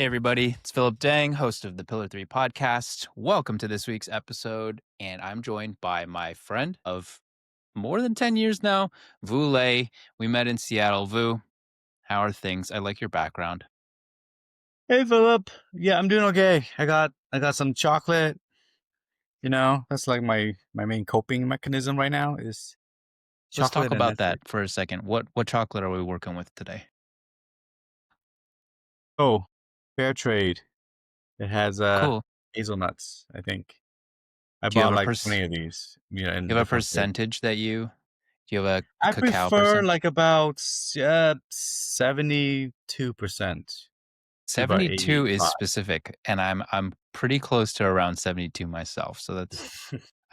Hey, everybody, it's Philip Deng, host of the Pillar 3 podcast. Welcome to this week's episode. And I'm joined by my friend of more than 10 years now, Vu Lei. We met in Seattle. Vu, how are things? I like your background. Hey Philip. Yeah, I'm doing okay. I got some chocolate. That's like my main coping mechanism right now is Let's talk chocolate and about that's that it. for a second. What chocolate are we working with today? Oh, fair trade. It has Cool. hazelnuts, I think. I Do you have bought a like 20 of these, in you have a different flavors. percentage do you have a I cacao prefer percent? like about 72% to about 72 is 85. specific, and I'm pretty close to around 72 myself. So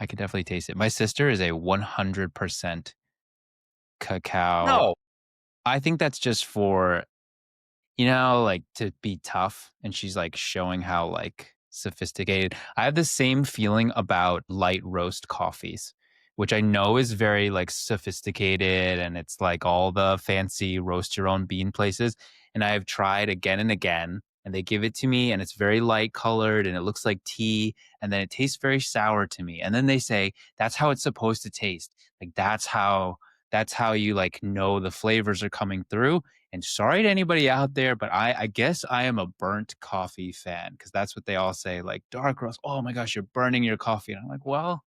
I can definitely taste it. My sister is a 100% cacao. No. I think that's just for, like to be tough. And she's like showing how like sophisticated. I have the same feeling about light roast coffees, which I know is very like sophisticated and it's like all the fancy roast your own bean places. And I've tried again and again. And they give it to me and it's very light colored and it looks like tea. And then it tastes very sour to me. And then they say, that's how it's supposed to taste. Like that's how you like know the flavors are coming through. And sorry to anybody out there, but I guess I am a burnt coffee fan because that's what they all say, like dark roast. Oh my gosh, you're burning your coffee. And I'm like, well,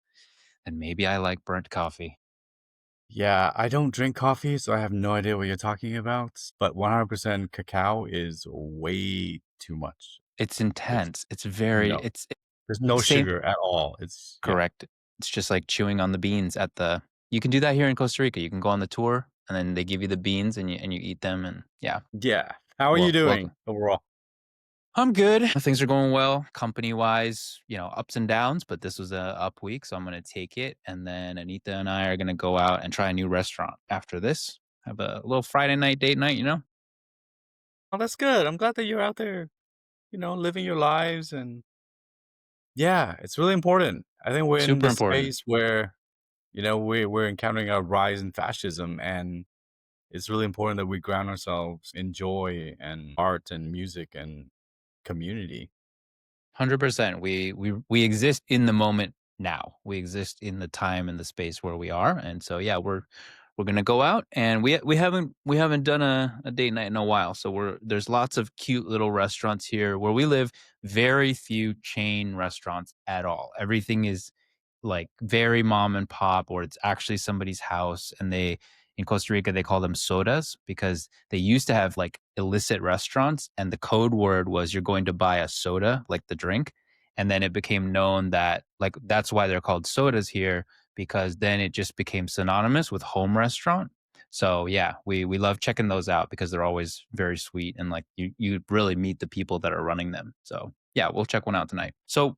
then maybe I like burnt coffee. Yeah, I don't drink coffee, so I have no idea what you're talking about, but 100% cacao is way too much. It's It's intense. It's very, no, there's it's no the same, sugar at all. Yeah. correct. It's just like chewing on the beans you can do that here in Costa Rica. You can go on the tour and then they give you the beans and you eat them. And yeah, Yeah. How are you well, doing welcome. overall? I'm good. Things are going well, company wise, ups and downs, but this was a up week, so I'm going to take it. And then Anita and I are going to go out and try a new restaurant after this. Have a little Friday night date night. Oh, that's good. I'm glad that you're out there, living your lives and yeah, it's really important. I think we're in Super this important. space where, we're encountering a rise in fascism and it's really important that we ground ourselves in joy and art and music and community. 100%. We exist in the moment now. We exist in the time and the space where we are. And so yeah, we're gonna go out and we haven't done a date night in a while. So there's lots of cute little restaurants here where we live, very few chain restaurants at all. Everything is like very mom and pop, or it's actually somebody's house. And in Costa Rica, they call them sodas because they used to have like illicit restaurants. And the code word was you're going to buy a soda, like the drink. And then it became known that like that's why they're called sodas here, because then it just became synonymous with home restaurant. So yeah, we love checking those out because they're always very sweet and like you really meet the people that are running them. So yeah, we'll check one out tonight. So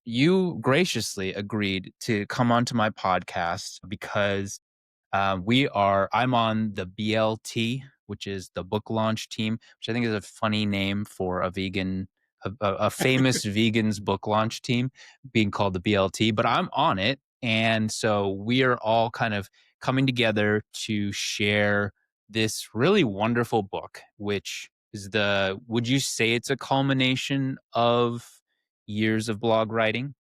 you graciously agreed to come onto my podcast because I'm on the BLT, which is the book launch team, which I think is a funny name for a famous vegan's book launch team being called the BLT, but I'm on it. And so we are all kind of coming together to share this really wonderful book, which would you say it's a culmination of years of blog writing?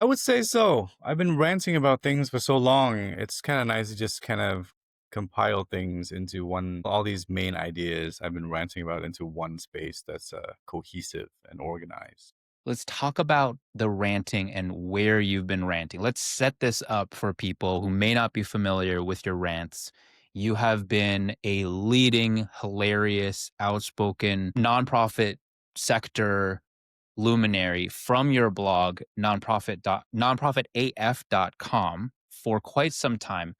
I would say so. I've been ranting about things for so long. It's kind of nice to just kind of compile things into all these main ideas I've been ranting about into one space that's cohesive and organized. Let's talk about the ranting and where you've been ranting. Let's set this up for people who may not be familiar with your rants. You have been a leading, hilarious, outspoken nonprofit sector luminary from your blog, nonprofitaf.com, for quite some time.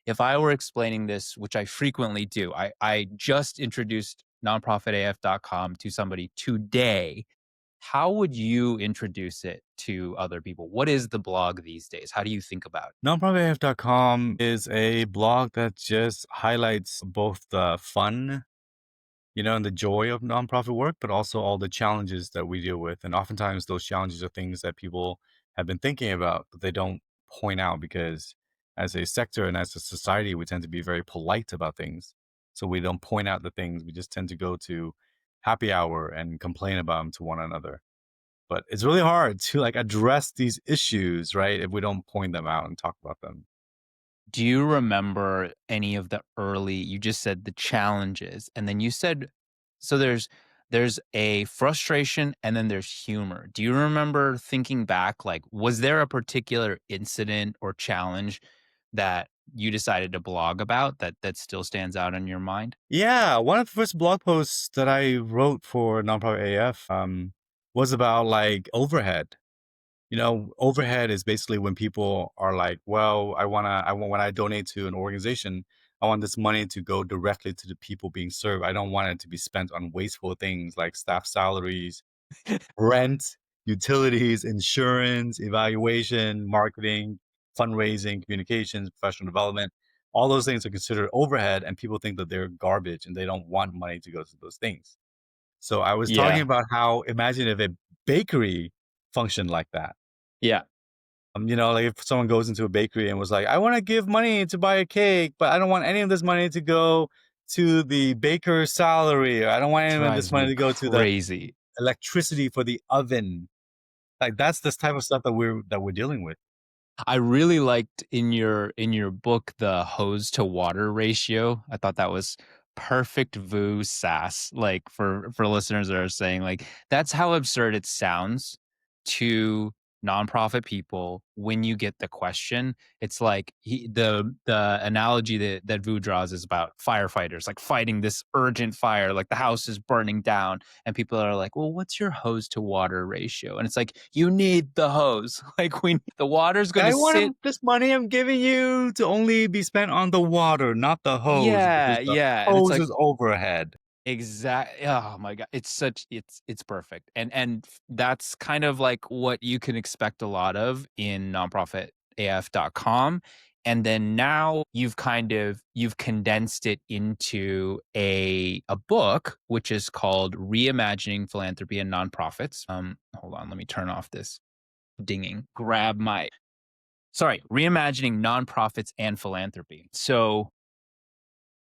If I were explaining this, which I frequently do, I just introduced nonprofitaf.com to somebody today. How would you introduce it to other people? What is the blog these days? How do you think about it? NonprofitAF.com is a blog that just highlights both the fun, and the joy of nonprofit work, but also all the challenges that we deal with. And oftentimes those challenges are things that people have been thinking about, but they don't point out because as a sector and as a society, we tend to be very polite about things. So we don't point out the things. We just tend to go to happy hour and complain about them to one another. But it's really hard to like address these issues, right? If we don't point them out and talk about them. Do you remember any of the early you just said the challenges, and then you said so there's a frustration and then there's humor. Do you remember thinking back, like, was there a particular incident or challenge that you decided to blog about that still stands out in your mind? Yeah, one of the first blog posts that I wrote for Nonprofit AF was about like overhead. You know, overhead is basically when people are like, well, I want, when I donate to an organization, I want this money to go directly to the people being served. I don't want it to be spent on wasteful things like staff salaries, rent, utilities, insurance, evaluation, marketing, fundraising, communications, professional development. All those things are considered overhead, and people think that they're garbage and they don't want money to go to those things. So I was talking Yeah. about how imagine if a bakery functioned like that. Yeah. You know, like if someone goes into a bakery and was like, I want to give money to buy a cake, but I don't want any of this money to go to the baker's salary, or I don't want any of this Drives money me to go to the crazy. electricity for the oven. Like that's this type of stuff that we're dealing with. I really liked in your book the hose to water ratio. I thought that was perfect VU sass. Like for listeners that are saying like that's how absurd it sounds to nonprofit people when you get the question. It's like the analogy that VU draws is about firefighters like fighting this urgent fire, like the house is burning down, and people are like, well, what's your hose to water ratio? And it's like, you need the hose. Like the water's going to I sit. want this money I'm giving you to only be spent on the water, not the hose, Yeah, because the yeah. And it's hose like, is overhead. exact. Oh my God. It's perfect. And that's kind of like what you can expect a lot of in nonprofitaf.com. And then now you've condensed it into a book, which is called Reimagining Philanthropy and Nonprofits. Hold on, let me turn off this dinging. Grab my sorry, reimagining nonprofits and philanthropy. So,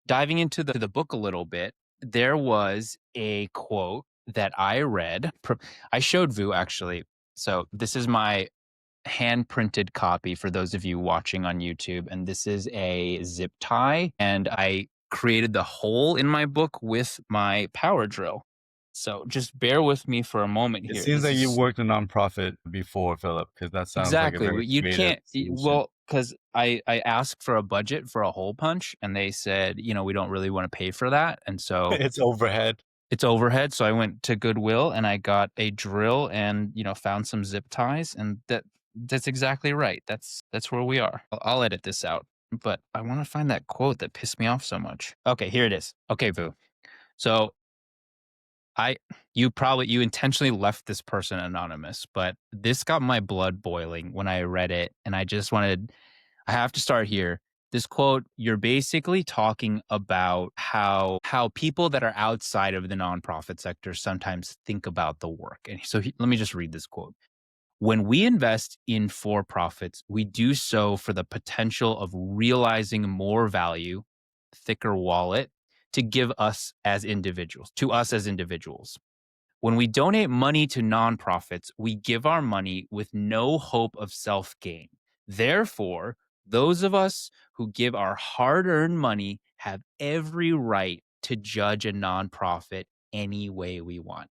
diving into the book a little bit, there was a quote that I read. I showed Vu actually. So, this is my hand printed copy for those of you watching on YouTube. And this is a zip tie. And I created the hole in my book with my power drill. So, just bear with me for a moment It here. seems This like you is worked a nonprofit before, Philip, because that sounds like a exactly. very You creative can't solution. well, because I asked for a budget for a hole punch, and they said, we don't really wanna pay for that, and so It's overhead. it's overhead, so I went to Goodwill, and I got a drill and, found some zip ties, and that's exactly right. That's where we are. I'll edit this out, but I wanna find that quote that pissed me off so much. Okay, here it is. Okay, Vu. So I you intentionally left this person anonymous, but this got my blood boiling when I read it, and I have to start here. This quote, you're basically talking about how people that are outside of the nonprofit sector sometimes think about the work. And so let me just read this quote. When we invest in for profits, we do so for the potential of realizing more value, thicker wallet to give us as individuals, to us as individuals. When we donate money to nonprofits, we give our money with no hope of self gain. Therefore, those of us who give our hard earned money have every right to judge a nonprofit any way we want.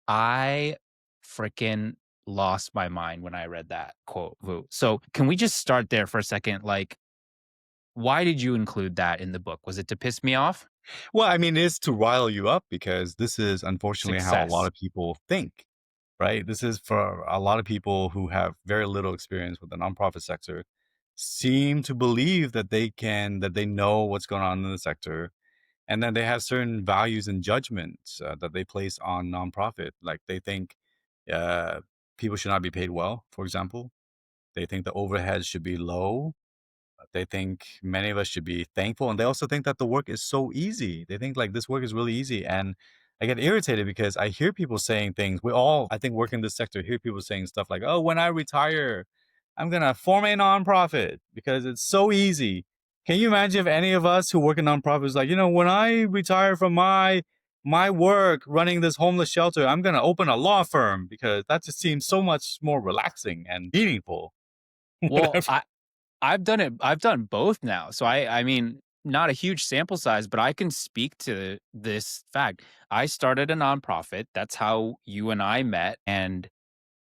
I freaking lost my mind when I read that quote, Vu. So, can we just start there for a second? Like, why did you include that in the book? Was it to piss me off? Well, I mean, it's to rile you up because this is unfortunately how a lot Success. of people think, right? This is for a lot of people who have very little experience with the nonprofit sector, seem to believe that they know what's going on in the sector. And then they have certain values and judgments that they place on nonprofit. Like they think uh, people should not be paid well, for example. They think the overhead should be low. They think many of us should be thankful, and they also think that the work is so easy. They think like this work is really easy, and I get irritated because I hear people saying things. We all, I think, work in this sector. Hear people saying stuff like, "Oh, when I retire, I'm gonna form a nonprofit because it's so easy." Can you imagine if any of us who work in nonprofits like, when I retire from my work running this homeless shelter, I'm gonna open a law firm because that just seems so much more relaxing and meaningful. Well, Whatever. I've done it. I've done both now. So I mean, not a huge sample size, but I can speak to this fact. I started a nonprofit. That's how you and I met. And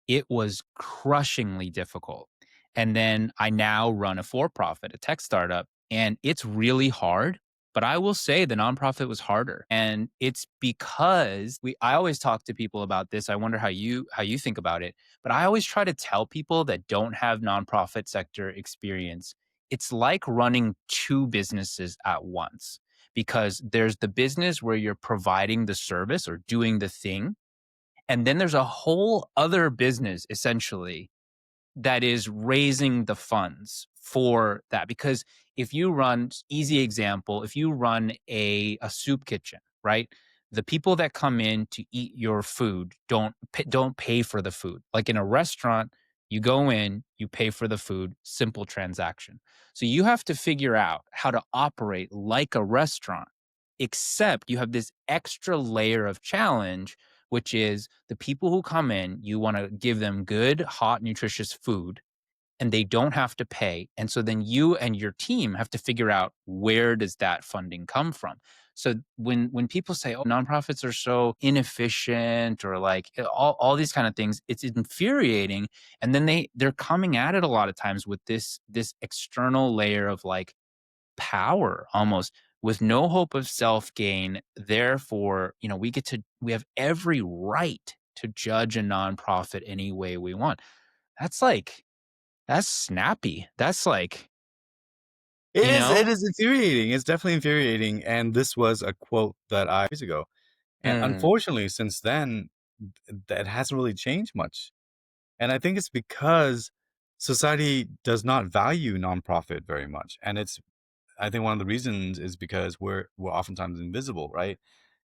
it was crushingly difficult. And then I now run a for profit, a tech startup, and it's really hard. But I will say the nonprofit was harder. And it's because I always talk to people about this. I wonder how you think about it. But I always try to tell people that don't have nonprofit sector experience, it's like running two businesses at once. Because there's the business where you're providing the service or doing the thing, and then there's a whole other business essentially that is raising the funds for that. Because if you run, easy example, if you run a soup kitchen, right? The people that come in to eat your food don't pay for the food. Like in a restaurant, you go in, you pay for the food, simple transaction. So you have to figure out how to operate like a restaurant, except you have this extra layer of challenge, which is the people who come in, you want to give them good, hot, nutritious food, and they don't have to pay. And so then you and your team have to figure out, where does that funding come from? So when people say, "Oh, nonprofits are so inefficient," or like all these kind of things, it's infuriating. And then they're coming at it a lot of times with this external layer of like power almost, with no hope of self gain. Therefore, we have every right to judge a nonprofit any way we want. That's like, that's snappy. That's like, It you is it know? is infuriating. It's definitely infuriating. And this was a quote that I years ago. And Mm, unfortunately, since then, that hasn't really changed much. And I think it's because society does not value nonprofit very much. And I think one of the reasons is because we're oftentimes invisible, right?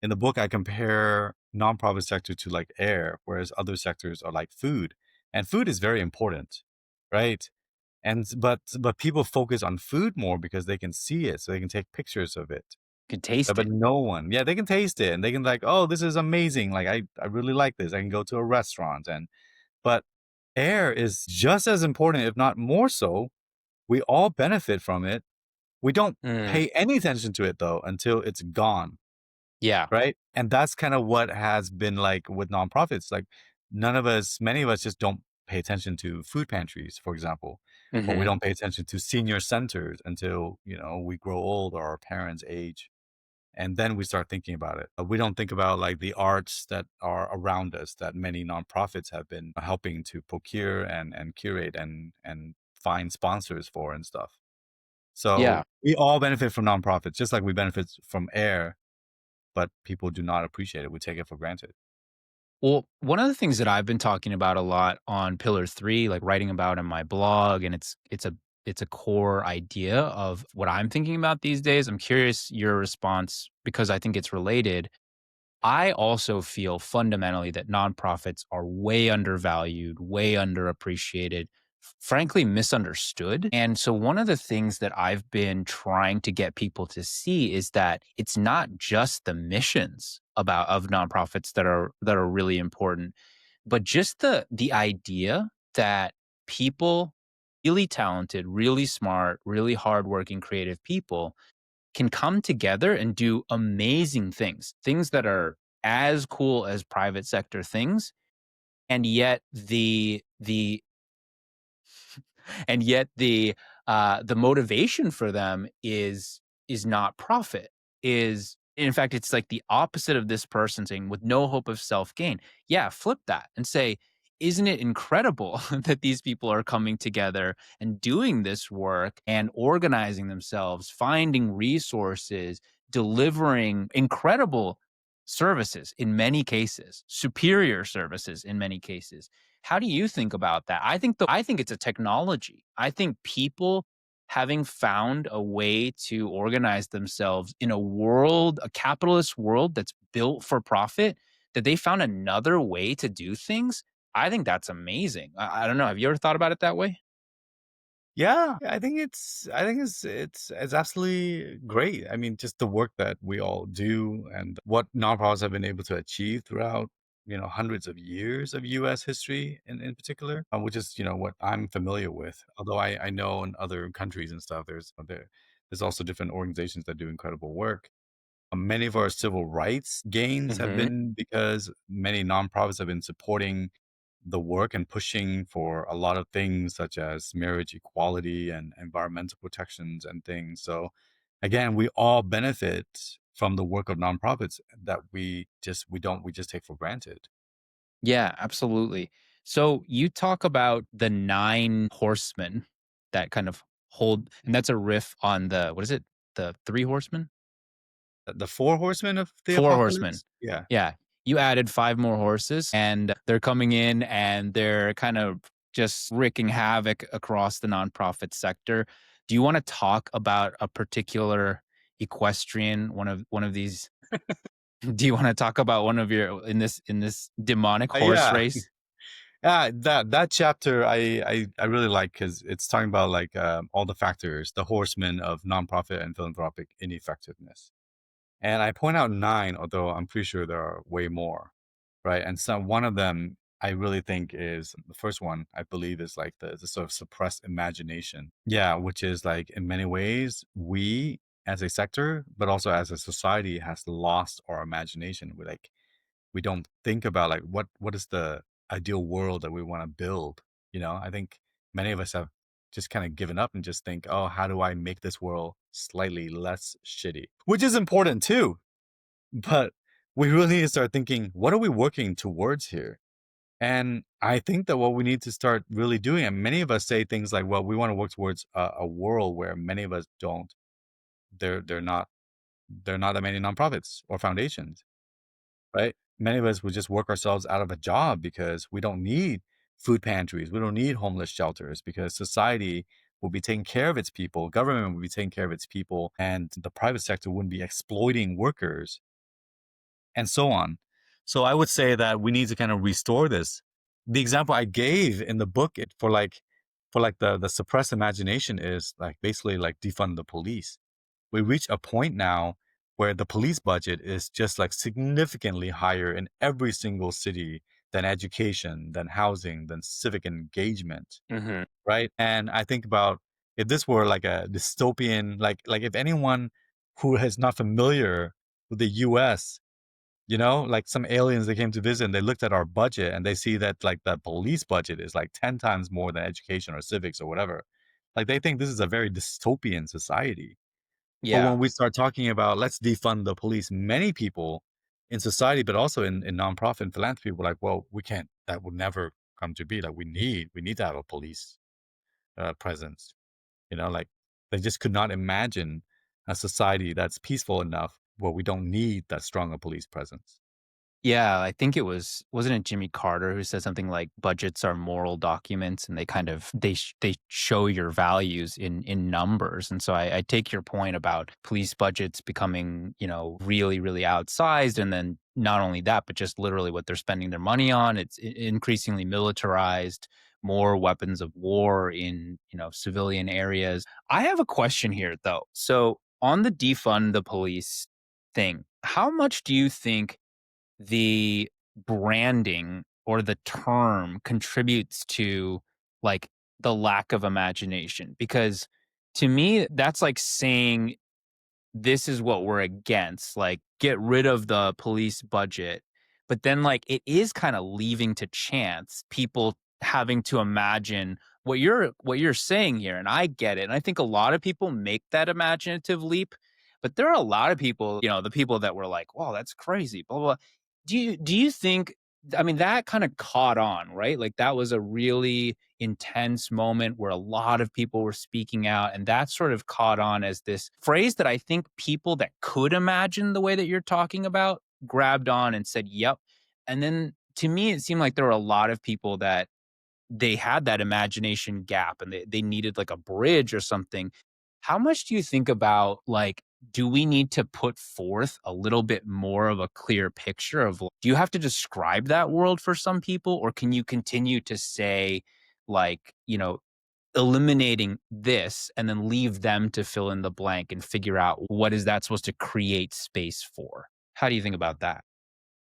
In the book, I compare nonprofit sector to like air, whereas other sectors are like food. And food is very important, right? But people focus on food more because they can see it, so they can take pictures of it. could But, taste but it. no one, yeah, they can taste it and they can like, oh, this is amazing. Like I really like this. I can go to a restaurant but air is just as important, if not more so. We all benefit from it. We don't Mm, pay any attention to it though until it's gone, yeah. right? And that's kind of what has been like with nonprofits. Like many of us just don't pay attention to food pantries, for example, or we Hmm. don't pay attention to senior centers until, we grow old or our parents age. And then we start thinking about it. We don't think about like the arts that are around us that many nonprofits have been helping to procure and curate and find sponsors for and stuff. Yeah. So we all benefit from nonprofits, just like we benefit from air, but people do not appreciate it. We take it for granted. Well, one of the things that I've been talking about a lot on Pillar 3, like writing about in my blog, and it's a core idea of what I'm thinking about these days. I'm curious your response because I think it's related. I also feel fundamentally that nonprofits are way undervalued, way underappreciated, frankly misunderstood. And so one of the things that I've been trying to get people to see is that it's not just the missions about of nonprofits that are really important, but just the idea that people, really talented, really smart, really hardworking, creative people can come together and do amazing things, things that are as cool as private sector things, and yet the motivation for them is not profit. Is in fact, it's like the opposite of this person saying, with no hope of self gain. Yeah, flip that and say, isn't it incredible that these people are coming together and doing this work and organizing themselves, finding resources, delivering incredible services in many cases, superior services in many cases. How do you think about that? I think it's a technology. I think people having found a way to organize themselves in a capitalist world that's built for profit, that they found another way to do things. I think that's amazing. I don't know. Have you ever thought about it that way? Yeah, I think it's absolutely great. I mean, just the work that we all do and what nonprofits have been able to achieve throughout, hundreds of years of US history in particular, which is, what I'm familiar with. Although I know in other countries and stuff, there's also different organizations that do incredible work. Many of our civil rights gains have Hmm. been because many nonprofits have been supporting the work and pushing for a lot of things such as marriage equality and environmental protections and things. So again, we all benefit from the work of nonprofits that we just take for granted. Yeah, absolutely. So you talk about the nine horsemen that kind of hold, and that's a riff on the, what is it? The three horsemen? The four horsemen of the Four horsemen. apocalypse? Yeah. Yeah. You added five more horses, and they're coming in and they're kind of just wreaking havoc across the nonprofit sector. Do you want to talk about a particular equestrian, one of these? Do you want to talk about one of your in this demonic horse Yeah. race? Yeah, that chapter I really like because it's talking about like all the factors, the horsemen of nonprofit and philanthropic ineffectiveness. And I point out 9, although I'm pretty sure there are way more, right? And so one of them I really think is the first one, I believe, is like the sort of suppressed imagination. Yeah, which is like in many ways, we as a sector, but also as a society, has lost our imagination. We don't think about like what is the ideal world that we want to build. I think many of us have just kind of given up and just think, oh, how do I make this world slightly less shitty? Which is important too, but we really need to start thinking, what are we working towards here? And I think that what we need to start really doing, and many of us say things like, well, we want to work towards a world where many of us don't. They're not they're not that many nonprofits or foundations, right? Many of us would just work ourselves out of a job because we don't need food pantries. We don't need homeless shelters because society will be taking care of its people. Government will be taking care of its people, and the private sector wouldn't be exploiting workers and so on. So I would say that we need to kind of restore this. The example I gave in the book for like the suppressed imagination is like basically like defund the police. We reach a point now where the police budget is just like significantly higher in every single city than education, than housing, than civic engagement, Hmm. right? And I think about if this were like a dystopian, like if anyone who is not familiar with the US, like some aliens that came to visit and they looked at our budget and they see that like the police budget is like 10 times more than education or civics or whatever. Like they think this is a very dystopian society. But Yeah. when we start talking about let's defund the police, many people in society, but also in nonprofit and philanthropy, were like, well, we can't, that would never come to be. Like we need to have a police presence. Like they just could not imagine a society that's peaceful enough where we don't need that strong a police presence. Yeah, I think wasn't it Jimmy Carter who said something like budgets are moral documents and they kind of they show your values in numbers. And so I take your point about police budgets becoming, really, really outsized. And then not only that, but just literally what they're spending their money on. It's increasingly militarized, more weapons of war in, civilian areas. I have a question here though. So on the defund the police thing, how much do you think the branding or the term contributes to like the lack of imagination? Because to me that's like saying this is what we're against, like get rid of the police budget, but then like it is kind of leaving to chance people having to imagine what you're saying here. And I get it, and I think a lot of people make that imaginative leap, but there are a lot of people, the people that were like, wow, that's crazy, blah blah. Do you think, I mean, that kind of caught on, right? Like that was a really intense moment where a lot of people were speaking out, and that sort of caught on as this phrase that I think people that could imagine the way that you're talking about grabbed on and said, "Yep." And then to me it seemed like there were a lot of people that they had that imagination gap and they needed like a bridge or something. How much do you think about like, do we need to put forth a little bit more of a clear picture of do you have to describe that world for some people, or can you continue to say like, eliminating this and then leave them to fill in the blank and figure out what is that supposed to create space for. How do you think about that?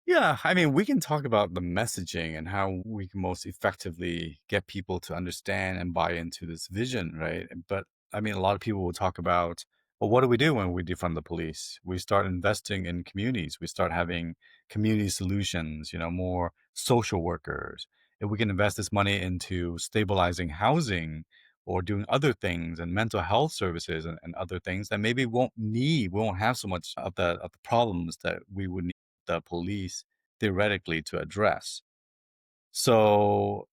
Yeah, I mean, we can talk about the messaging and how we can most effectively get people to understand and buy into this vision, right? But I mean, a lot of people will talk about, well, what do we do when we defund the police? We start investing in communities. We start having community solutions, more social workers. If we can invest this money into stabilizing housing or doing other things and mental health services and other things, then maybe we won't have so much of the problems that we would need the police theoretically to address. So,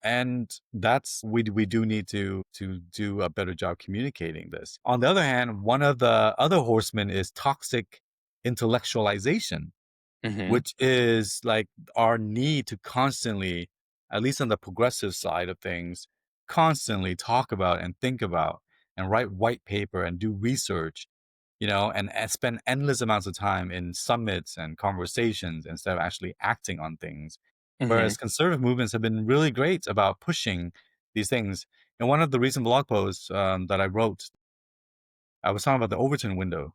and that's we do need to do a better job communicating this. On the other hand, one of the other horsemen is toxic intellectualization, Mhm. which is like our need to constantly, at least on the progressive side of things, constantly talk about and think about and write white paper and do research, and spend endless amounts of time in summits and conversations instead of actually acting on things. Mhm. Whereas conservative movements have been really great about pushing these things. In one of the recent blog posts that I wrote, I was talking about the Overton window,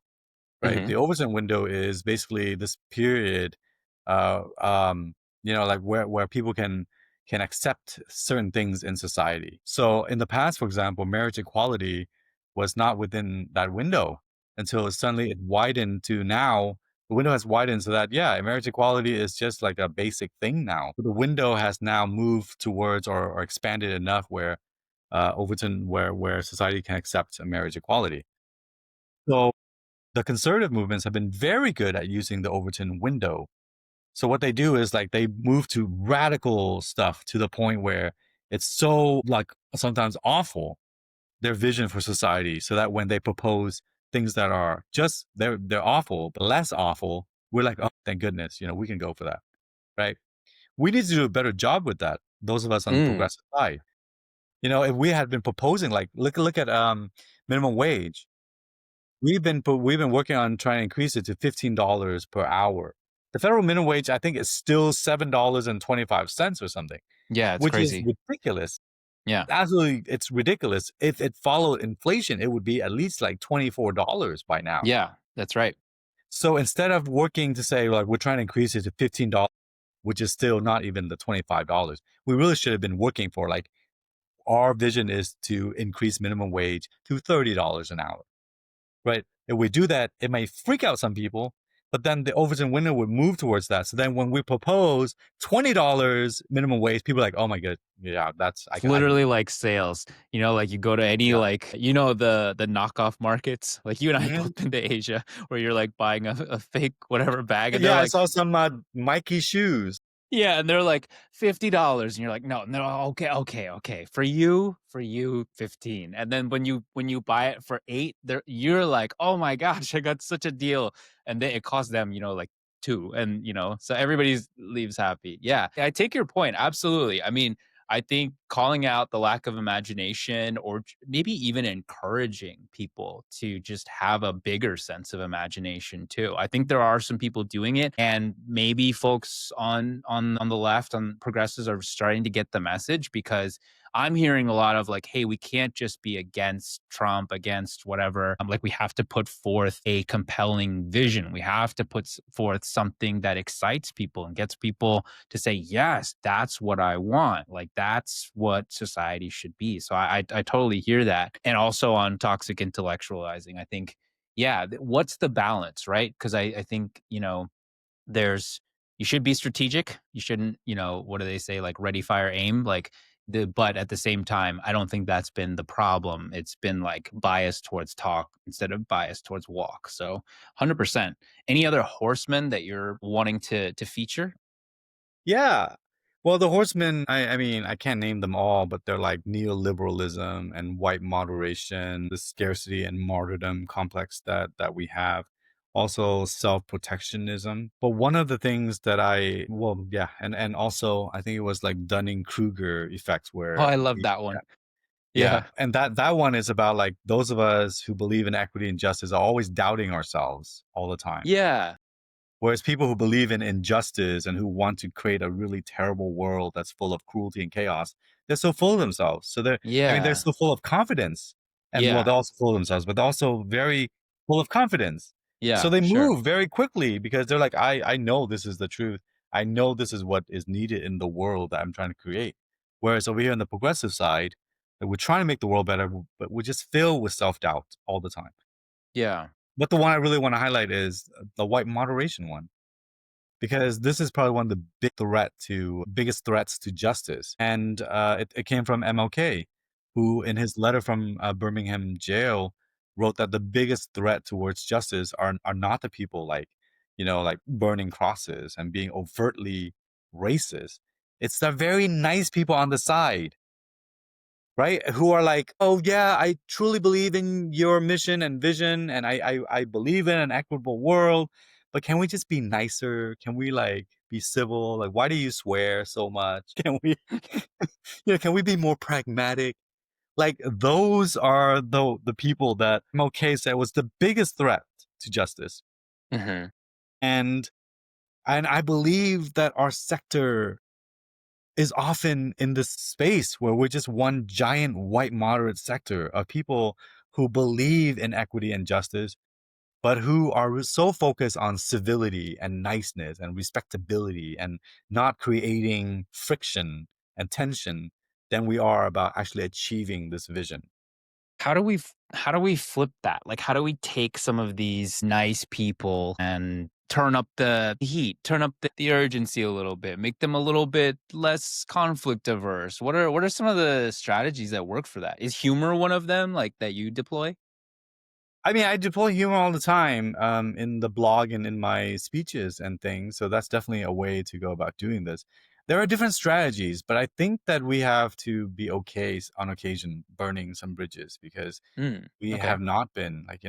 right? Mhm. The Overton window is basically this period, uh, um, like where people can accept certain things in society. So in the past, for example, marriage equality was not within that window until suddenly it widened to now. The window has widened so that marriage equality is just like a basic thing now. The window has now moved towards or expanded enough where Overton, where society can accept marriage equality. So the conservative movements have been very good at using the Overton window. So what they do is like they move to radical stuff to the point where it's so like sometimes awful, their vision for society, so that when they propose things that are just they're awful, but less awful, we're like, oh thank goodness, we can go for that. Right. We need to do a better job with that, those of us on the Mm. progressive side. If we had been proposing like look at minimum wage. We've been working on trying to increase it to $15 per hour. The federal minimum wage, I think, is still $7.25 or something, Yeah, it's which is crazy. ridiculous. Yeah. Absolutely, it's ridiculous. If it followed inflation, it would be at least like $24 by now. Yeah, that's right. So instead of working to say like we're trying to increase it to $15, which is still not even the $25, we really should have been working for like our vision is to increase minimum wage to $30 an hour. Right? If we do that, it may freak out some people, but then the Overton window would move towards that. So then when we propose $20 minimum wage, people are like, oh my god, yeah, that's It's I can literally do like sales. Like you go to any that. like the knockoff markets. Like you and I Yeah. both been to Asia where you're like buying a fake whatever bag and they're Yeah, I like, saw some Mikey shoes. yeah, and they're like $50, and you're like, no, no, okay, okay, okay. For you, 15. And then when you buy it for 8, you're like, oh my gosh, I got such a deal. And then it costs them, like 2. And so everybody's leaves happy. Yeah. I take your point. Absolutely. I mean, I think calling out the lack of imagination or maybe even encouraging people to just have a bigger sense of imagination too. I think there are some people doing it and maybe folks on the left on progressives are starting to get the message because I'm hearing a lot of like, hey, we can't just be against Trump, against whatever. Like, we have to put forth a compelling vision. We have to put forth something that excites people and gets people to say, yes, that's what I want. Like, that's what society should be. So I totally hear that. And also on toxic intellectualizing, I think, yeah, what's the balance, right? Because I think, there's you should be strategic. You shouldn't, what do they say? Like ready, fire, aim. But at the same time, I don't think that's been the problem. It's been like biased towards talk instead of biased towards walk. So 100%. Any other horsemen that you're wanting to feature? Yeah. Well, the horsemen, I mean, I can't name them all, but they're like neoliberalism and white moderation, the scarcity and martyrdom complex that we have. Also self-protectionism. But one of the things that well, yeah, and also I think it was like Dunning-Kruger effect Oh, where I love that one. yeah, Yeah. and that one is about like those of us who believe in equity and justice are always doubting ourselves all the time. Yeah. Whereas people who believe in injustice and who want to create a really terrible world that's full of cruelty and chaos, they're so full of themselves. So they're Yeah. so full of confidence, and well, Yeah. they're also full of themselves, but they're also very full of confidence. So Yeah. they Sure. move very quickly because they're like, I know this is the truth. I know this is what is needed in the world that I'm trying to create. Whereas over here on the progressive side, like, we're trying to make the world better, but we're just filled with self doubt all the time. Yeah. But the one I really want to highlight is the white moderation one, because this is probably one of the biggest threats to justice. And it came from MLK, who in his letter from Birmingham jail wrote that the biggest threat towards justice are not the people like, like burning crosses and being overtly racist. It's the very nice people on the side, right? Who are like, oh yeah, I truly believe in your mission and vision, and I believe in an equitable world. But can we just be nicer? Can we like be civil? Like, why do you swear so much? Can we, can we be more pragmatic? Like, those are the people that MLK said was the biggest threat to justice, Hmm. and I believe that our sector is often in this space where we're just one giant white moderate sector of people who believe in equity and justice, but who are so focused on civility and niceness and respectability and not creating friction and tension than we are about actually achieving this vision. How do we flip that? Like, how do we take some of these nice people and turn up the heat, turn up the urgency a little bit, make them a little bit less conflict averse? What are some of the strategies that work for that? Is humor one of them, like that you deploy? I mean, I deploy humor all the time in the blog and in my speeches and things. So that's definitely a way to go about doing this. There are different strategies, but I think that we have to be okay on occasion burning some bridges, because Mm, we okay. have not been like,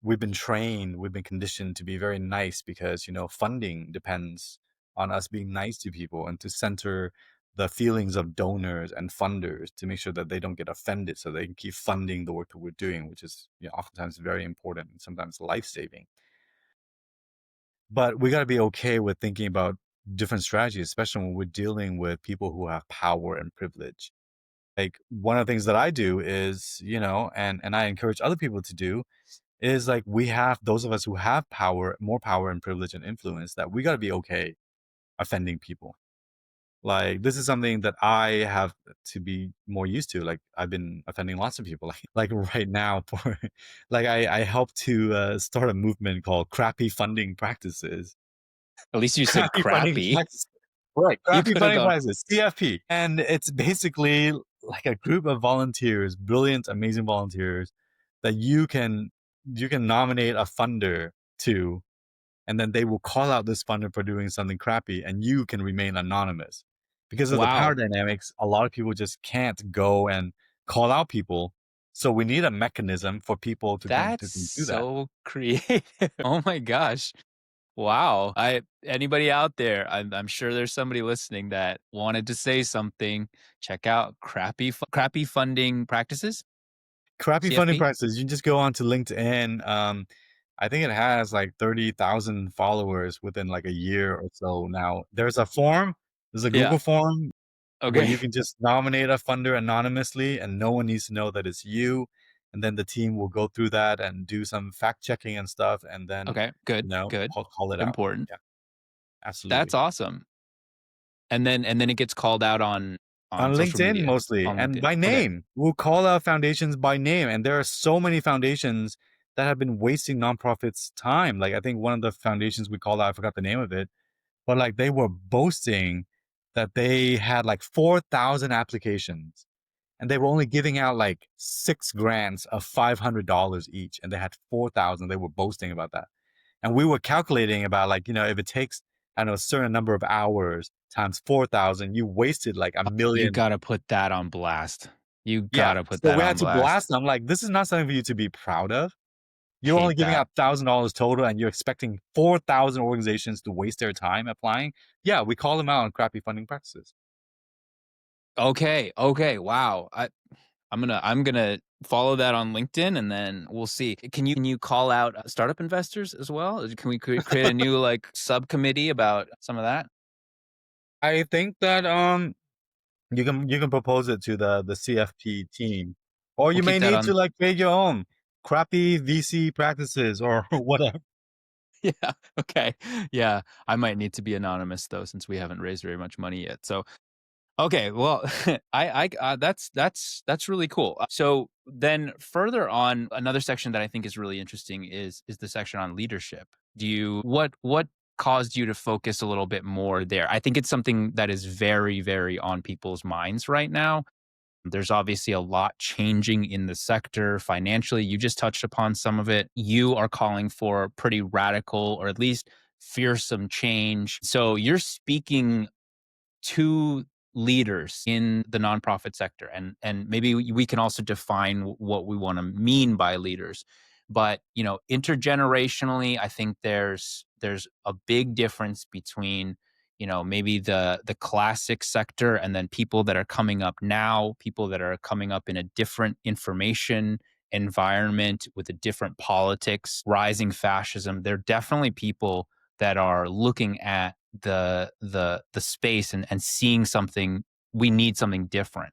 we've been trained, we've been conditioned to be very nice because, funding depends on us being nice to people and to center the feelings of donors and funders to make sure that they don't get offended so they can keep funding the work that we're doing, which is, oftentimes very important and sometimes life-saving. But we got to be okay with thinking about different strategies, especially when we're dealing with people who have power and privilege. Like, one of the things that I do is, and I encourage other people to do, is like, we have those of us who have power, more power and privilege and influence, that we got to be okay offending people. Like, this is something that I have to be more used to. Like, I've been offending lots of people. Like right now, for like, I helped to start a movement called Crappy Funding Practices. At least you said Crappy Funding crappy. Practices. Right, You Crappy could have Funding gone, Practices, CFP. And it's basically like a group of volunteers, brilliant, amazing volunteers, that you can nominate a funder to, and then they will call out this funder for doing something crappy, and you can remain anonymous. Because of the power wow, dynamics, a lot of people just can't go and call out people. So we need a mechanism for people to can that's to can do that. so creative. Oh my gosh. Wow. Anybody out there, I'm sure there's somebody listening that wanted to say something. Check out crappy funding practices, Crappy funding CFP. practices, you can just go on to LinkedIn. I think it has like 30,000 followers within like a year or so now. There's a Yeah. Google form where Okay. you can just nominate a funder anonymously and no one needs to know that it's you. And then the team will go through that and do some fact checking and stuff, and then, Okay. Good. Good. call it out. Important. Yeah, That's absolutely. awesome. And then it gets called out On on social LinkedIn media, mostly, on and LinkedIn. by Okay. name. We'll call out foundations by name, and there are so many foundations that have been wasting nonprofits' time. Like, I think one of the foundations we called out, I forgot the name of it, but like, they were boasting that they had like 4,000 applications, and they were only giving out like 6 grants of $500 each, and they had 4,000. They were boasting about that. And we were calculating about, like, if it takes, I don't know, a certain number of hours times 4,000, you wasted like a You million. gotta put that on blast. You Yeah. gotta put So that we had on to blast. blast them. Like, this is not something for you to be proud of. You're only Hate giving that. out $1,000 total, and you're expecting 4,000 organizations to waste their time applying. Yeah, we call them out on crappy funding practices. Okay. Okay. Wow. I'm gonna follow that on LinkedIn, and then we'll see. Can you call out startup investors as well? Can we create a new like subcommittee about some of that? I think that You can propose it to the CFP team, or We'll you keep may that need to on. like create your own crappy VC practices or whatever. Yeah. Okay. Yeah. I might need to be anonymous though, since we haven't raised very much money yet. So okay, well, that's really cool. So then further on, another section that I think is really interesting is the section on leadership. What caused you to focus a little bit more there? I think it's something that is very, very on people's minds right now. There's obviously a lot changing in the sector financially. You just touched upon some of it. You are calling for pretty radical or at least fearsome change. So you're speaking to leaders in the nonprofit sector, and maybe we can also define what we want to mean by leaders. But intergenerationally, I think there's a big difference between maybe the classic sector and then people that are coming up now, people that are coming up in a different information environment with a different politics, rising fascism. They're definitely people that are looking at the space and seeing something. We need something different.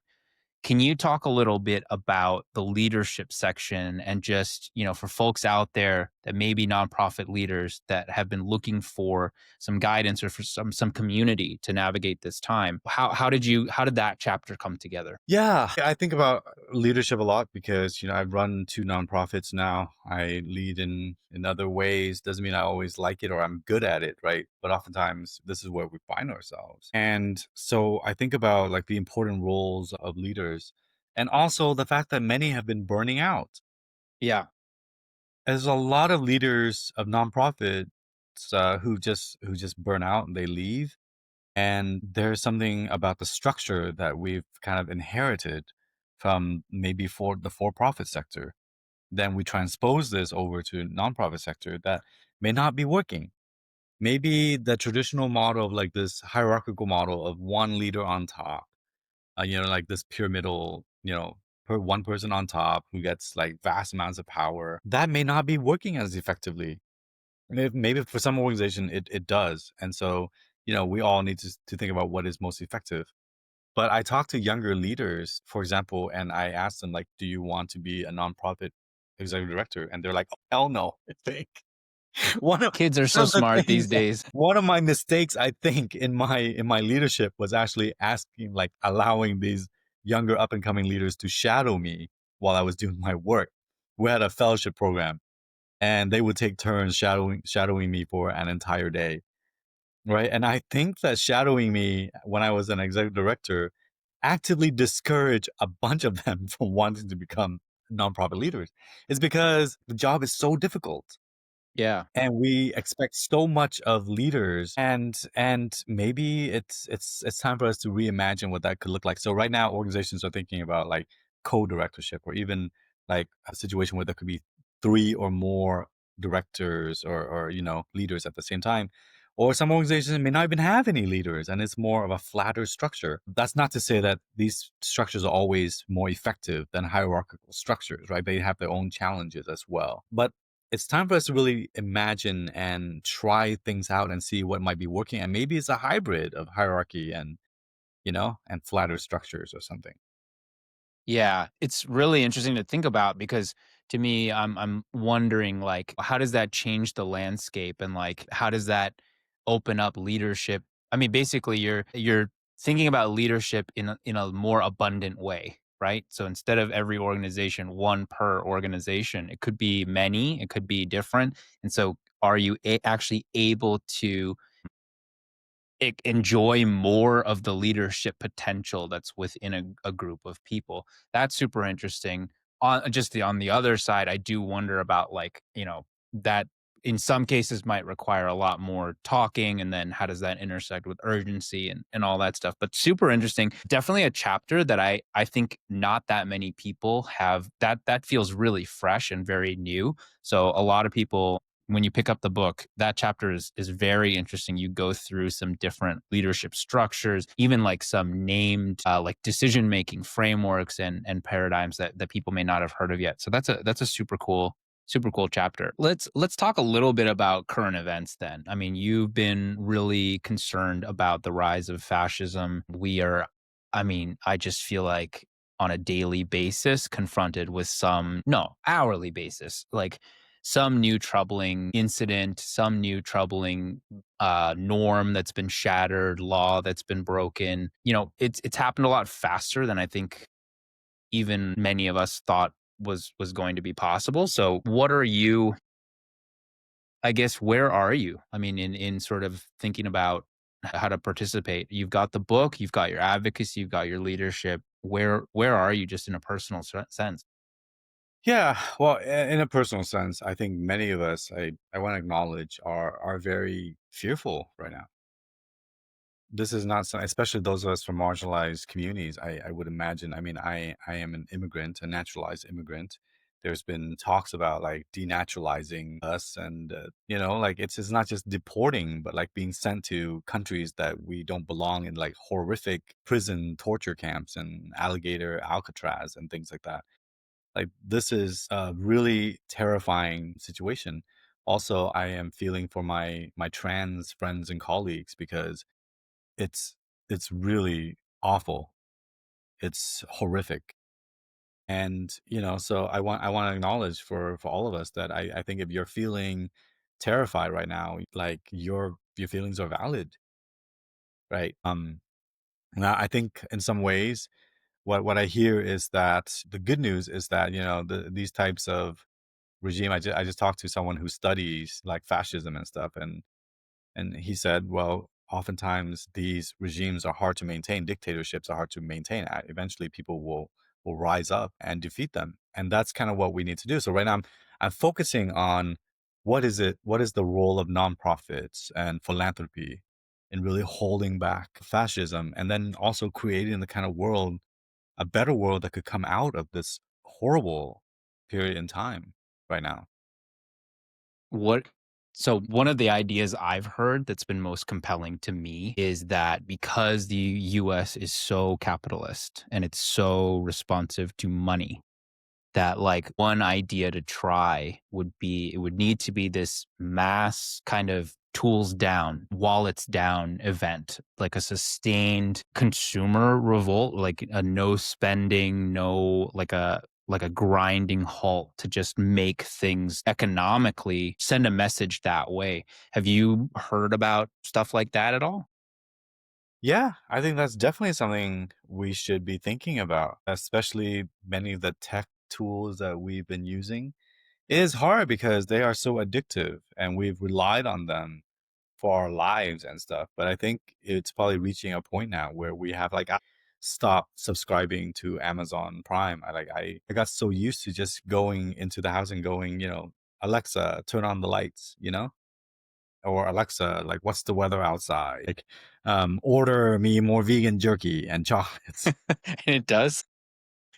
Can you talk a little bit about the leadership section and just, for folks out there that may be nonprofit leaders that have been looking for some guidance or for some community to navigate this time? How did that chapter come together? Yeah, I think about leadership a lot because I've run two nonprofits now. I lead in other ways. Doesn't mean I always like it or I'm good at it, right? But oftentimes this is where we find ourselves. And so I think about like the important roles of leaders and also the fact that many have been burning out. Yeah. There's a lot of leaders of nonprofits who just burn out and they leave. And there's something about the structure that we've kind of inherited from maybe for the for-profit sector. Then we transpose this over to nonprofit sector that may not be working. Maybe the traditional model of like this hierarchical model of one leader on top, like this pyramidal, per one person on top who gets like vast amounts of power, that may not be working as effectively. Maybe for some organization it does. And so, we all need to think about what is most effective. But I talk to younger leaders, for example, and I ask them like, do you want to be a nonprofit executive director? And they're like, oh, hell no, I think. One of Kids are one so of the smart these things days. one of my mistakes, I think, in my leadership was actually asking, like allowing these younger up and coming leaders to shadow me while I was doing my work. We had a fellowship program and they would take turns shadowing me for an entire day, right? And I think that shadowing me when I was an executive director actively discouraged a bunch of them from wanting to become nonprofit leaders. It's because the job is so difficult Yeah. and we expect so much of leaders, and maybe it's time for us to reimagine what that could look like. So right now organizations are thinking about like co-directorship or even like a situation where there could be three or more directors or leaders at the same time, or some organizations may not even have any leaders and it's more of a flatter structure. That's not to say that these structures are always more effective than hierarchical structures, right? They have their own challenges as well, but it's time for us to really imagine and try things out and see what might be working. And maybe it's a hybrid of hierarchy and flatter structures or something. Yeah, it's really interesting to think about because to me, I'm wondering like how does that change the landscape and like how does that open up leadership? I mean, basically you're thinking about leadership in a more abundant way, right? So instead of every organization, one per organization, it could be many, it could be different. And so are you actually able to enjoy more of the leadership potential that's within a group of people? That's super interesting. On the other side, I do wonder about like, that in some cases might require a lot more talking, and then how does that intersect with urgency and all that stuff. But super interesting. Definitely a chapter that I think not that many people have, that feels really fresh and very new. So a lot of people, when you pick up the book, that chapter is very interesting. You go through some different leadership structures, even like some named like decision making frameworks and paradigms that people may not have heard of yet. So that's a super cool chapter. Let's talk a little bit about current events then. I mean, you've been really concerned about the rise of fascism. We are I mean, I just feel like on a daily basis confronted with some no, hourly basis, like some new troubling incident, some new troubling norm that's been shattered, law that's been broken. You know, it's happened a lot faster than I think even many of us thought was going to be possible. So, what are you I guess where are you? I mean, in sort of thinking about how to participate. You've got the book, you've got your advocacy, you've got your leadership. Where are you just in a personal sense? Yeah, well, in a personal sense, I think many of us, I want to acknowledge, are very fearful right now. This is not so, especially those of us from marginalized communities. I would imagine. I mean, I am an immigrant, a naturalized immigrant. There's been talks about like denaturalizing us, and like it's not just deporting, but like being sent to countries that we don't belong in, like horrific prison torture camps and alligator Alcatraz and things like that. Like, this is a really terrifying situation. Also, I am feeling for my trans friends and colleagues because it's it's really awful. It's horrific. And, so I want to acknowledge for all of us that I think if you're feeling terrified right now, like your feelings are valid, right? And I think in some ways what I hear is that the good news is that, these types of regime. I just talked to someone who studies like fascism and stuff, and he said, well, oftentimes these regimes are hard to maintain. Dictatorships are hard to maintain. Eventually, people will rise up and defeat them, and that's kind of what we need to do. So right now, I'm focusing on what is it? What is the role of nonprofits and philanthropy in really holding back fascism, and then also creating the kind of world, a better world that could come out of this horrible period in time right now. What so one of the ideas I've heard that's been most compelling to me is that because the US is so capitalist and it's so responsive to money, that like one idea to try would be it would need to be this mass kind of tools down, wallets down event, like a sustained consumer revolt, like a no spending, no like a grinding halt to just make things economically send a message that way. Have you heard about stuff like that at all? Yeah, I think that's definitely something we should be thinking about, especially many of the tech tools that we've been using. It is hard because they are so addictive and we've relied on them for our lives and stuff. But I think it's probably reaching a point now where we have like stopped subscribing to Amazon Prime. I got so used to just going into the house and going, Alexa, turn on the lights, or Alexa, like, what's the weather outside? Like, order me more vegan jerky and chocolates. And it does.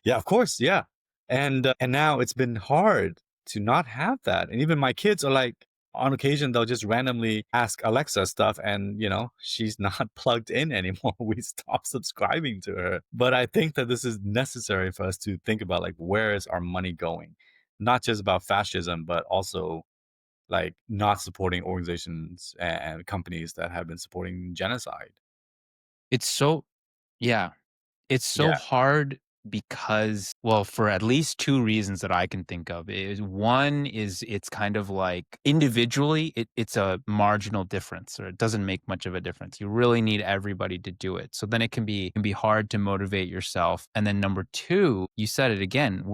Yeah, of course. Yeah. And now it's been hard to not have that. And even my kids are like, on occasion, they'll just randomly ask Alexa stuff and, she's not plugged in anymore. We stopped subscribing to her. But I think that this is necessary for us to think about, like, where is our money going? Not just about fascism, but also like not supporting organizations and companies that have been supporting genocide. It's so yeah. It's so Yeah. hard because, well, for at least 2 reasons that I can think of is one is it's kind of like individually, it's a marginal difference or it doesn't make much of a difference. You really need everybody to do it. So then it can be hard to motivate yourself. And then number 2, you said it again,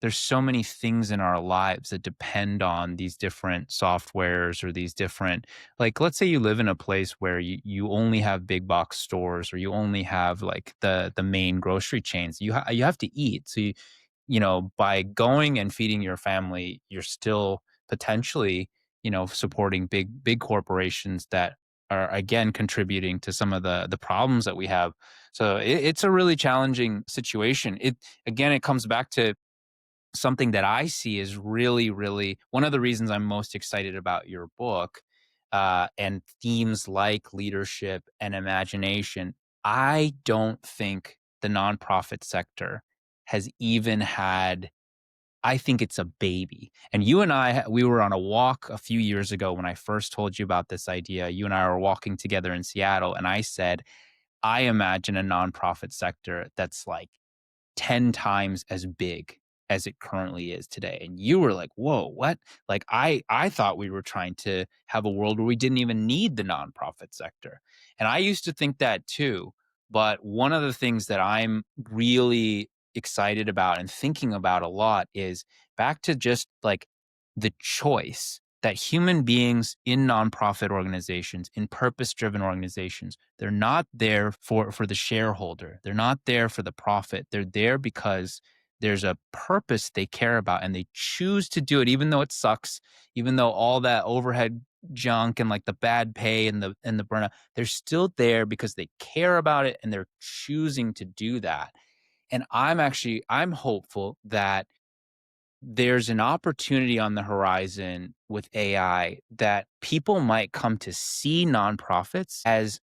there's so many things in our lives that depend on these different softwares or these different like let's say you live in a place where you only have big box stores or you only have like the main grocery chains you have to eat so by going and feeding your family you're still potentially supporting big corporations that are again contributing to some of the problems that we have so it's a really challenging situation it comes back to something that I see is really, really one of the reasons I'm most excited about your book and themes like leadership and imagination. I don't think the nonprofit sector has even had. I think it's a baby. And you and I, we were on a walk a few years ago when I first told you about this idea. You and I were walking together in Seattle, and I said, I imagine a nonprofit sector that's like 10 times as big as it currently is today. And you were like, "Whoa, what?" Like I thought we were trying to have a world where we didn't even need the nonprofit sector. And I used to think that too. But one of the things that I'm really excited about and thinking about a lot is back to just like the choice that human beings in nonprofit organizations, in purpose-driven organizations, they're not there for the shareholder. They're not there for the profit. They're there because there's a purpose they care about and they choose to do it even though it sucks, even though all that overhead junk and like the bad pay and the burnout, they're still there because they care about it and they're choosing to do that. And I'm hopeful that there's an opportunity on the horizon with AI that people might come to see nonprofits as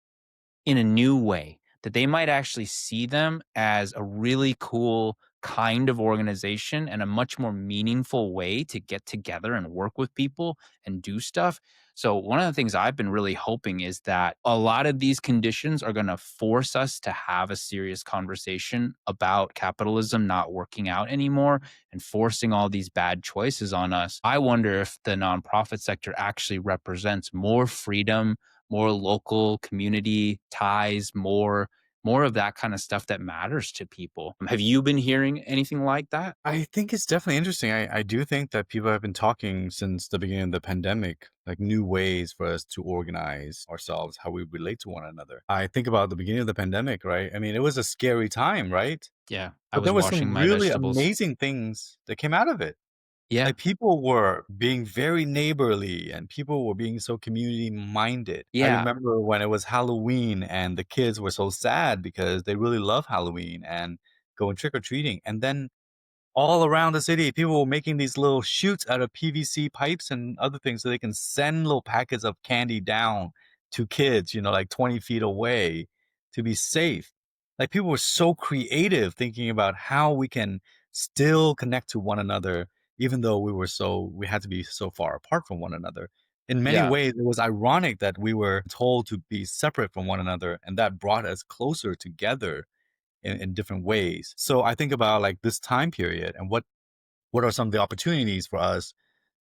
in a new way, that they might actually see them as a really cool kind of organization and a much more meaningful way to get together and work with people and do stuff. So, one of the things I've been really hoping is that a lot of these conditions are going to force us to have a serious conversation about capitalism not working out anymore and forcing all these bad choices on us. I wonder if the nonprofit sector actually represents more freedom, more local community ties, more of that kind of stuff that matters to people. Have you been hearing anything like that? I think it's definitely interesting. I do think that people have been talking since the beginning of the pandemic, like new ways for us to organize ourselves, how we relate to one another. I think about the beginning of the pandemic, right? I mean, it was a scary time, right? Yeah, I But there was were some washing my really vegetables. amazing things that came out of it. Yeah, Like people were being very neighborly and people were being so community minded. I yeah. remember when it was Halloween and the kids were so sad because they really love Halloween and going trick or treating. And then all around the city, people were making these little chutes out of PVC pipes and other things so they can send little packets of candy down to kids, like 20 feet away to be safe. Like people were so creative thinking about how we can still connect to one another, even though we had to be so far apart from one another. In many Yeah. ways, it was ironic that we were told to be separate from one another, and that brought us closer together in different ways. So I think about like this time period and what are some of the opportunities for us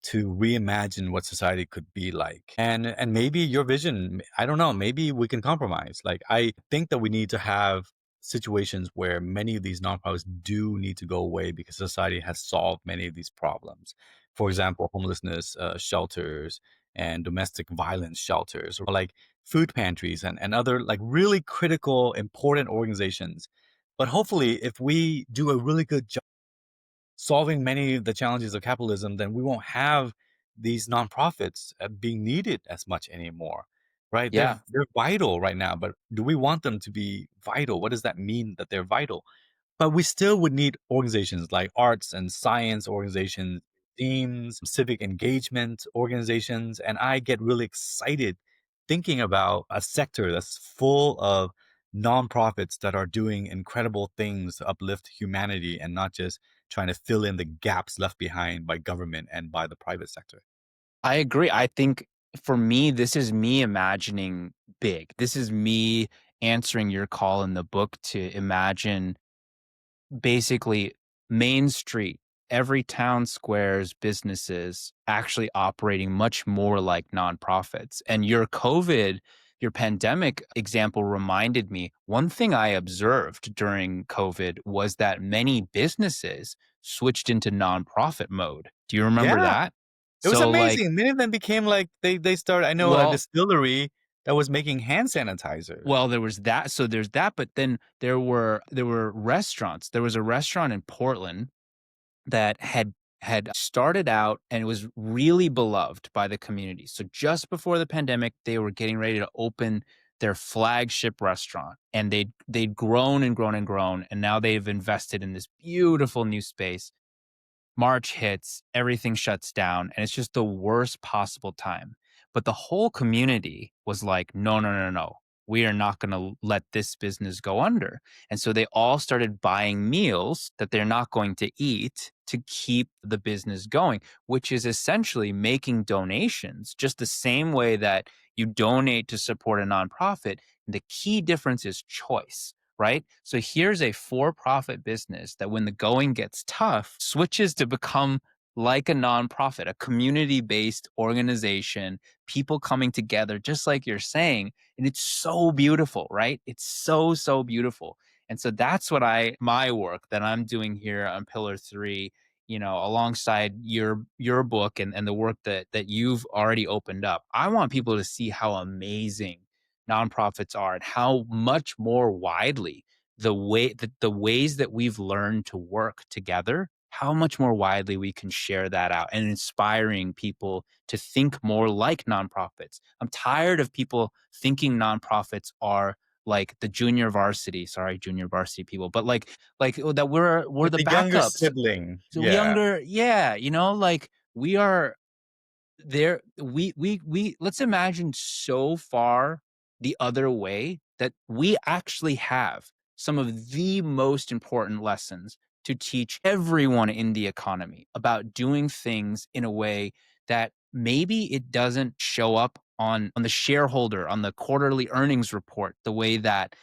to reimagine what society could be like, and maybe your vision, I don't know, maybe we can compromise. Like I think that we need to have situations where many of these nonprofits do need to go away because society has solved many of these problems. For example, homelessness shelters and domestic violence shelters, or like food pantries and other like really critical important organizations. But hopefully if we do a really good job solving many of the challenges of capitalism, then we won't have these nonprofits being needed as much anymore, right? They're Yeah. they're vital right now, but do we want them to be vital? What does that mean that they're vital? But we still would need organizations like arts and science organizations, teams, civic engagement organizations. And I get really excited thinking about a sector that's full of nonprofits that are doing incredible things to uplift humanity and not just trying to fill in the gaps left behind by government and by the private sector. I agree. I think for me, this is me imagining big. This is me answering your call in the book to imagine basically Main Street, every town square's businesses actually operating much more like nonprofits. And your pandemic example reminded me one thing I observed during COVID was that many businesses switched into nonprofit mode. Do you remember Yeah, that? it was So, like, amazing. Many of them became like they started. I know a well, distillery that was making hand sanitizer. there was that. So there's that, but then there were restaurants. There was a restaurant in Portland that had started out and was really beloved by the community. So just before the pandemic, they were getting ready to open their flagship restaurant, and they'd grown and grown and grown, and now they've invested in this beautiful new space. March hits, everything shuts down, and it's just the worst possible time. But the whole community was like, no, no, no, no. We are not going to let this business go under. And so they all started buying meals that they're not going to eat to keep the business going, which is essentially making donations just the same way that you donate to support a nonprofit. The key difference is choice, right? So here's a for profit business that when the going gets tough, switches to become like a nonprofit, a community based organization, people coming together, just like you're saying. And it's so beautiful, right? It's so, so beautiful. And so that's what my work that I'm doing here on Pillar 3, alongside your book and the work that you've already opened up. I want people to see how amazing nonprofits are and how much more widely the ways that we've learned to work together, how much more widely we can share that out and inspiring people to think more like nonprofits. I'm tired of people thinking nonprofits are like the junior varsity people, but like that we're Like the the younger backups. sibling. So Yeah. younger, yeah, like we are there. We let's imagine so far the other way that we actually have some of the most important lessons to teach everyone in the economy about doing things in a way that maybe it doesn't show up on the shareholder on the quarterly earnings report the way that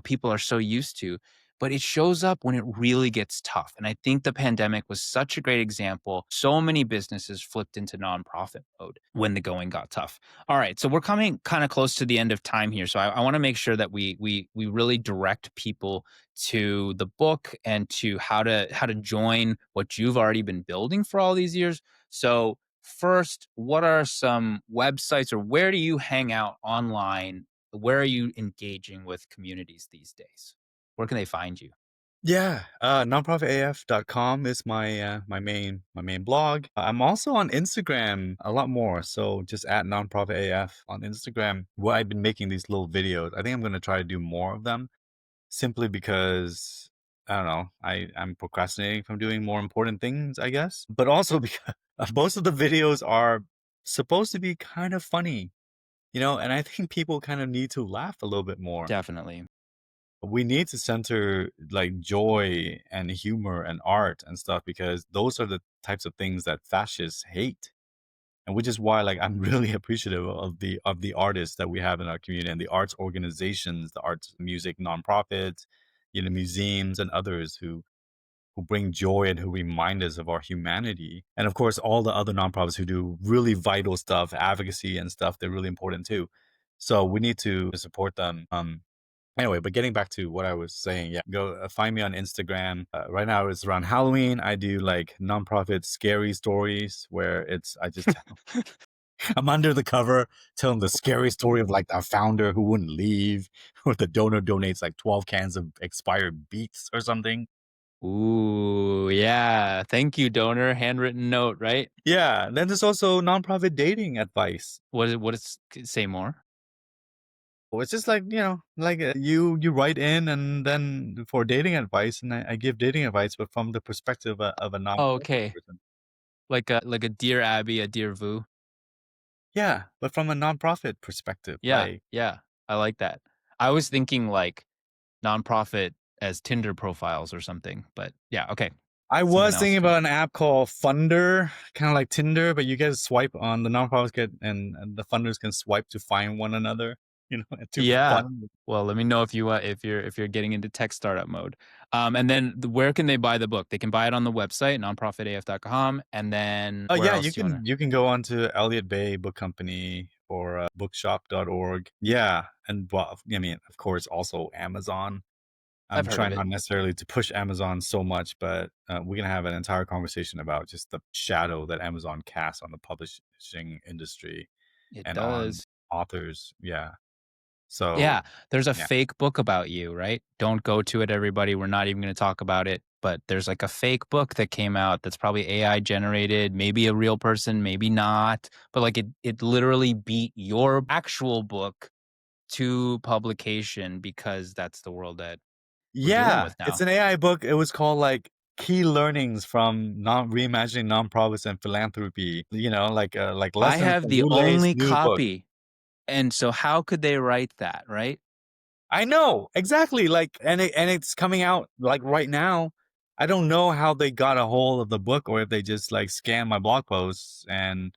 people are so used to, but it shows up when it really gets tough. And I think the pandemic was such a great example. So many businesses flipped into nonprofit mode when the going got tough. All right, so we're coming kind of close to the end of time here, so I want to make sure that we really direct people to the book and to how to join what you've already been building for all these years. So first, what are some websites or where do you hang out online? Where are you engaging with communities these days? Where can they find you? Yeah, nonprofitaf.com is my main blog. I'm also on Instagram a lot more, so just at nonprofitaf on Instagram, where I've been making these little videos. I think I'm gonna try to do more of them, simply because I don't know, I'm procrastinating from doing more important things, I guess. But also because most of the videos are supposed to be kind of funny, and I think people kind of need to laugh a little bit more. Definitely. We need to center like joy and humor and art and stuff, because those are the types of things that fascists hate. And which is why, like, I'm really appreciative of the artists that we have in our community, and the arts organizations, the arts music nonprofits, museums and others who bring joy and who remind us of our humanity. And of course, all the other nonprofits who do really vital stuff, advocacy and stuff, they're really important too. So we need to support them. Anyway, but getting back to what I was saying, yeah, go find me on Instagram. Right now it's around Halloween. I do like nonprofit scary stories where I just I'm under the cover telling the scary story of like our founder who wouldn't leave, or the donor donates like 12 cans of expired beets or something. Ooh, yeah. Thank you, donor. Handwritten note, right? Yeah. And then there's also nonprofit dating advice. Say more? Well, it's just like, like you write in and then for dating advice, and I give dating advice, but from the perspective of a Oh, nonprofit okay. person. Like a Dear Abby, a Dear Vu. Yeah, but from a nonprofit perspective, Yeah, like yeah. I like that. I was thinking like nonprofit as Tinder profiles or something, but yeah, okay. I Something was else thinking too. about an app called Funder, kind of like Tinder, but you guys swipe on the nonprofits and the funders can swipe to find one another, to Yeah. fund. Well, let me know if you if you're getting into tech startup mode. And then where can they buy the book? They can buy it on the website nonprofitaf.com, and then Oh where yeah, else you do you want can to? you can go on to Elliott Bay Book Company or bookshop.org. Yeah, and well, I mean, of course, also Amazon. I've I'm heard of trying it. not necessarily to push Amazon so much, but we're gonna have an entire conversation about just the shadow that Amazon casts on the publishing industry It and on does. authors. Yeah. So Yeah, there's a yeah. fake book about you, right? Don't go to it, everybody. We're not even going to talk about it. But there's like a fake book that came out that's probably AI generated, maybe a real person, maybe not. But like it literally beat your actual book to publication because that's the world that we're dealing Yeah, with it's now. an AI book. It was called like Key Learnings from Non Reimagining Nonprofits and Philanthropy. Like I lessons have from the Wu Lei's only new book. copy. And so how could they write that, right? I know exactly. Like, and it's coming out like right now. I don't know how they got a hold of the book, or if they just like scanned my blog posts and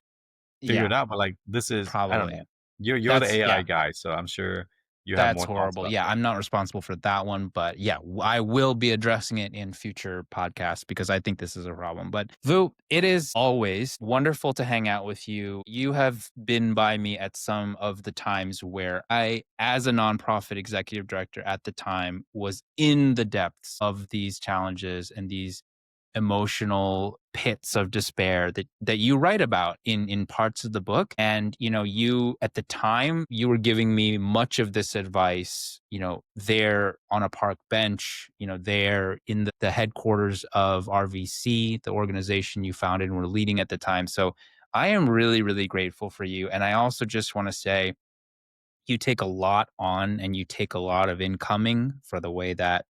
figured Yeah, it out. But like, this is, I don't probably. know. You're the That's AI yeah. guy, so I'm sure. you have That's more thoughts horrible. about Yeah, it. I'm not responsible for that one, but yeah, I will be addressing it in future podcasts because I think this is a problem. But Vu, it is always wonderful to hang out with you. You have been by me at some of the times where I, as a nonprofit executive director at the time, was in the depths of these challenges and these emotional pits of despair that you write about in parts of the book. And you at the time, you were giving me much of this advice, there on a park bench, there in the headquarters of RVC, the organization you founded and were leading at the time. So I am really, really grateful for you. And I also just want to say, you take a lot on and you take a lot of incoming for the way that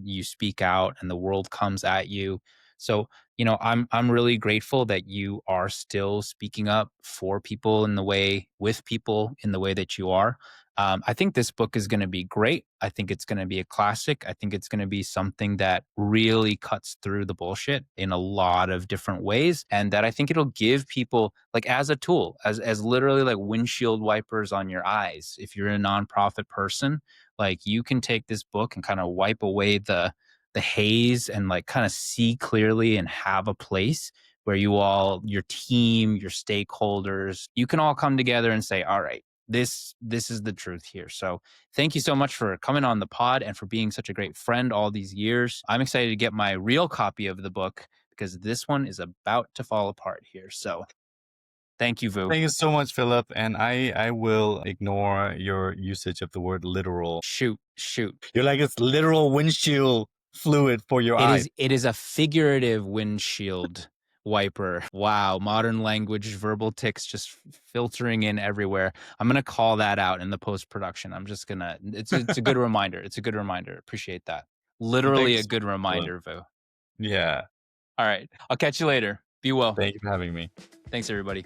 you speak out and the world comes at you. So I'm really grateful that you are still speaking up for people in the way, with people in the way that you are. I think this book is going to be great. I think it's going to be a classic. I think it's going to be something that really cuts through the bullshit in a lot of different ways, and that I think it'll give people, like, as a tool, as literally like windshield wipers on your eyes. If you're a nonprofit person, like, you can take this book and kind of wipe away the haze and like kind of see clearly and have a place where you all, your team, your stakeholders, you can all come together and say, all right, this is the truth here. So thank you so much for coming on the pod and for being such a great friend all these years. I'm excited to get my real copy of the book because this one is about to fall apart here. So thank you, Vu. Thank you so much, Philip. And I will ignore your usage of the word literal. Shoot. You're like it's literal windshield fluid for your It eyes. is a figurative windshield wiper. Wow, modern language, verbal tics just filtering in everywhere. I'm gonna call that out in the post production. I'm just gonna. It's a good reminder. It's a good reminder. Appreciate that. Thank Literally you a so good much, Philip. reminder, Vu. Yeah. All right, I'll catch you later. Be well. Thank you for having me. Thanks, everybody.